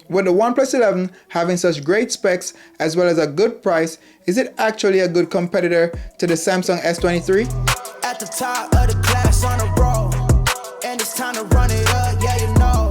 With the OnePlus 11 having such great specs as well as a good price, is it actually a good competitor to the Samsung S23? At the top of the class on a roll, and it's time to run it up, yeah you know.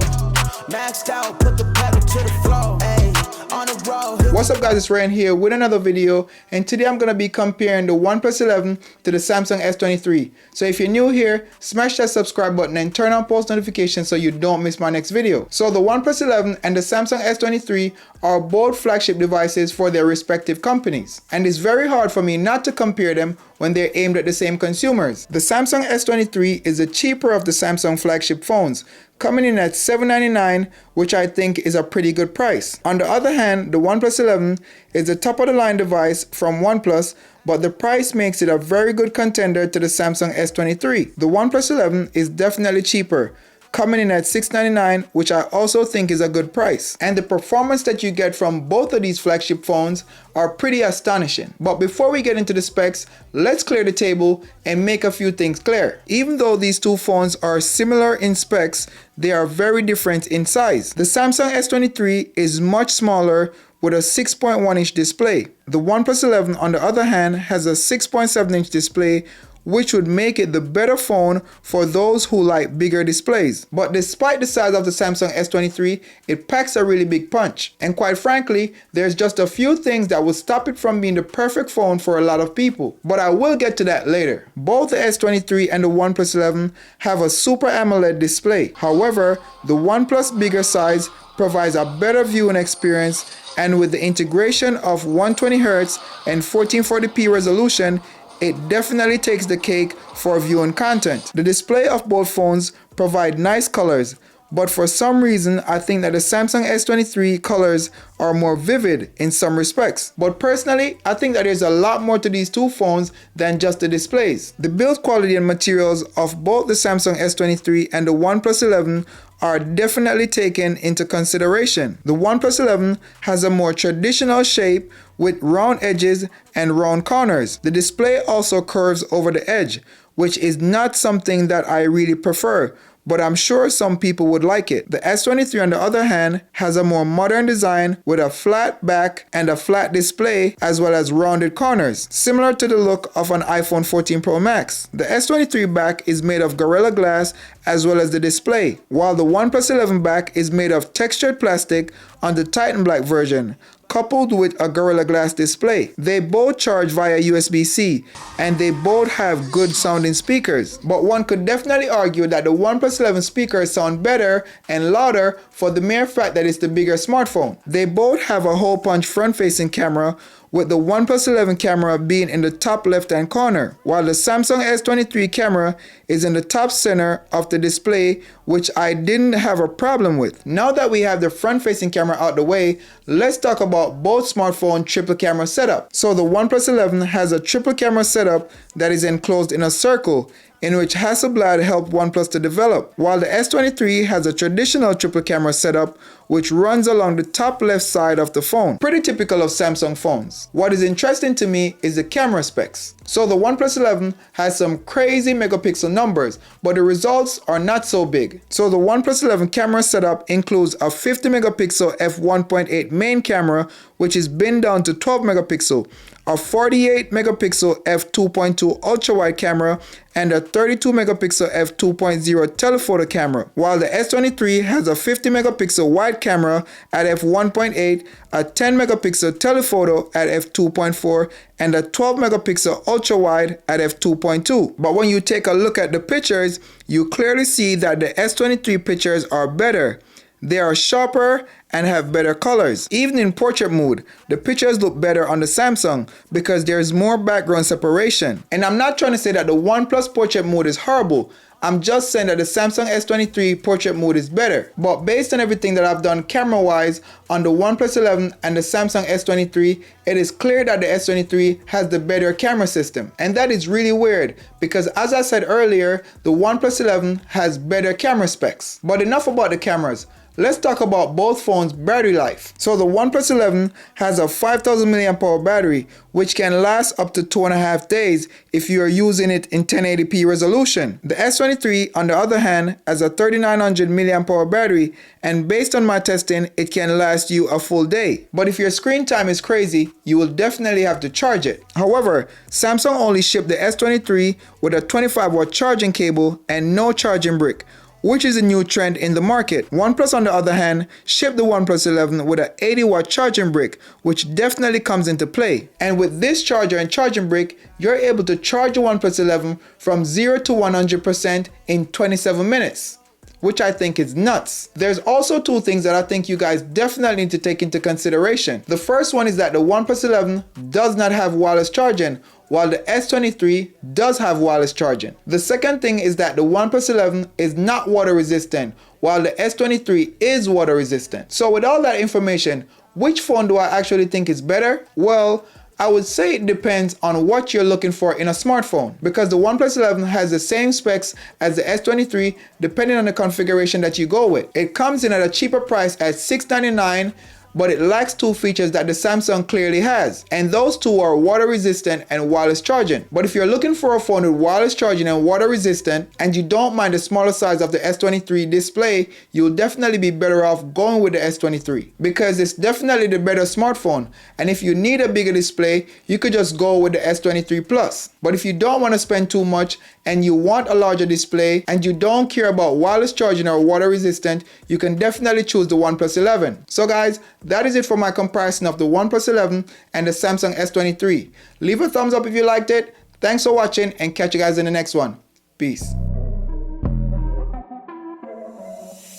Maxed out, put the pedal to the floor, ayy, on the road. What's up guys, it's Ryan here with another video, and today I'm going to be comparing the OnePlus 11 to the Samsung S23. So if you're new here, smash that subscribe button and turn on post notifications so you don't miss my next video. So the OnePlus 11 and the Samsung S23 are both flagship devices for their respective companies, and it's very hard for me not to compare them when they're aimed at the same consumers. The Samsung S23 is the cheaper of the Samsung flagship phones, coming in at $799, which I think is a pretty good price. On the other hand, the OnePlus 11 is the top of the line device from OnePlus, but the price makes it a very good contender to the Samsung S23. The OnePlus 11 is definitely cheaper, coming in at $699, which I also think is a good price. And the performance that you get from both of these flagship phones are pretty astonishing. But before we get into the specs, let's clear the table and make a few things clear. Even though these two phones are similar in specs, they are very different in size. The Samsung S23 is much smaller with a 6.1-inch display. The OnePlus 11, on the other hand, has a 6.7-inch display, which would make it the better phone for those who like bigger displays. But despite the size of the Samsung S23, it packs a really big punch. And quite frankly, there's just a few things that will stop it from being the perfect phone for a lot of people. But I will get to that later. Both the S23 and the OnePlus 11 have a Super AMOLED display. However, the OnePlus bigger size provides a better viewing experience, and with the integration of 120Hz and 1440p resolution, it definitely takes the cake for viewing content. The display of both phones provide nice colors, but for some reason I think that the Samsung S23 colors are more vivid in some respects. But personally, I think that there's a lot more to these two phones than just the displays. The build quality and materials of both the Samsung S23 and the OnePlus 11 are definitely taken into consideration. The OnePlus 11 has a more traditional shape with round edges and round corners. The display also curves over the edge, which is not something that I really prefer, but I'm sure some people would like it. The S23, on the other hand, has a more modern design with a flat back and a flat display as well as rounded corners, similar to the look of an iPhone 14 Pro Max. The S23 back is made of Gorilla Glass as well as the display, while the OnePlus 11 back is made of textured plastic on the Titan Black version, coupled with a Gorilla Glass display. They both charge via USB-C, and they both have good sounding speakers. But one could definitely argue that the OnePlus 11 speakers sound better and louder for the mere fact that it's the bigger smartphone. They both have a hole punch front-facing camera, with the OnePlus 11 camera being in the top left-hand corner, while the Samsung S23 camera is in the top center of the display, which I didn't have a problem with. Now that we have the front-facing camera out the way, let's talk about both smartphone triple camera setup. So the OnePlus 11 has a triple camera setup that is enclosed in a circle, in which Hasselblad helped OnePlus to develop, while the S23 has a traditional triple camera setup which runs along the top left side of the phone. Pretty typical of Samsung phones. What is interesting to me is the camera specs. So the OnePlus 11 has some crazy megapixel numbers, but the results are not so big. So the OnePlus 11 camera setup includes a 50 megapixel f1.8 main camera, which is binned down to 12 megapixel, a 48 megapixel f2.2 ultra wide camera, and a 32 megapixel f2.0 telephoto camera, while the S23 has a 50 megapixel wide camera at f1.8, a 10 megapixel telephoto at f2.4, and a 12 megapixel ultra wide at f2.2. But when you take a look at the pictures, you clearly see that the S23 pictures are better. They are sharper and have better colors. Even in portrait mode, the pictures look better on the Samsung because there's more background separation. And I'm not trying to say that the OnePlus portrait mode is horrible. I'm just saying that the Samsung S23 portrait mode is better. But based on everything that I've done camera wise on the OnePlus 11 and the Samsung S23, it is clear that the S23 has the better camera system. And that is really weird because, as I said earlier, the OnePlus 11 has better camera specs. But enough about the cameras. Let's talk about both phones phone's battery life. So the OnePlus 11 has a 5000 mAh battery, which can last up to 2.5 days if you are using it in 1080p resolution. The S23, on the other hand, has a 3900 mAh battery, and based on my testing, it can last you a full day. But if your screen time is crazy, you will definitely have to charge it. However, Samsung only shipped the S23 with a 25-watt charging cable and no charging brick, which is a new trend in the market. OnePlus, on the other hand, shipped the OnePlus 11 with an 80-watt charging brick, which definitely comes into play. And with this charger and charging brick, you're able to charge the OnePlus 11 from 0 to 100% in 27 minutes. Which I think is nuts. There's also two things that I think you guys definitely need to take into consideration. The first one is that the OnePlus 11 does not have wireless charging, while the S23 does have wireless charging. The second thing is that the OnePlus 11 is not water resistant, while the S23 is water resistant. So with all that information, which phone do I actually think is better? Well, I would say it depends on what you're looking for in a smartphone, because the OnePlus 11 has the same specs as the S23 depending on the configuration that you go with. It comes in at a cheaper price at $699, but it lacks two features that the Samsung clearly has, and those two are water resistant and wireless charging. But if you're looking for a phone with wireless charging and water resistant, and you don't mind the smaller size of the S23 display, you'll definitely be better off going with the S23, because it's definitely the better smartphone. And if you need a bigger display, you could just go with the S23 Plus. But if you don't want to spend too much and you want a larger display and you don't care about wireless charging or water resistant, you can definitely choose the OnePlus 11. So guys, that is it for my comparison of the OnePlus 11 and the Samsung S23. Leave a thumbs up if you liked it. Thanks for watching, and catch you guys in the next one. Peace.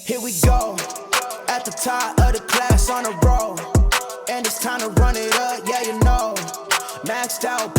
Here we go, at the top of the class on a roll, and it's time to run it up, yeah you know, maxed out.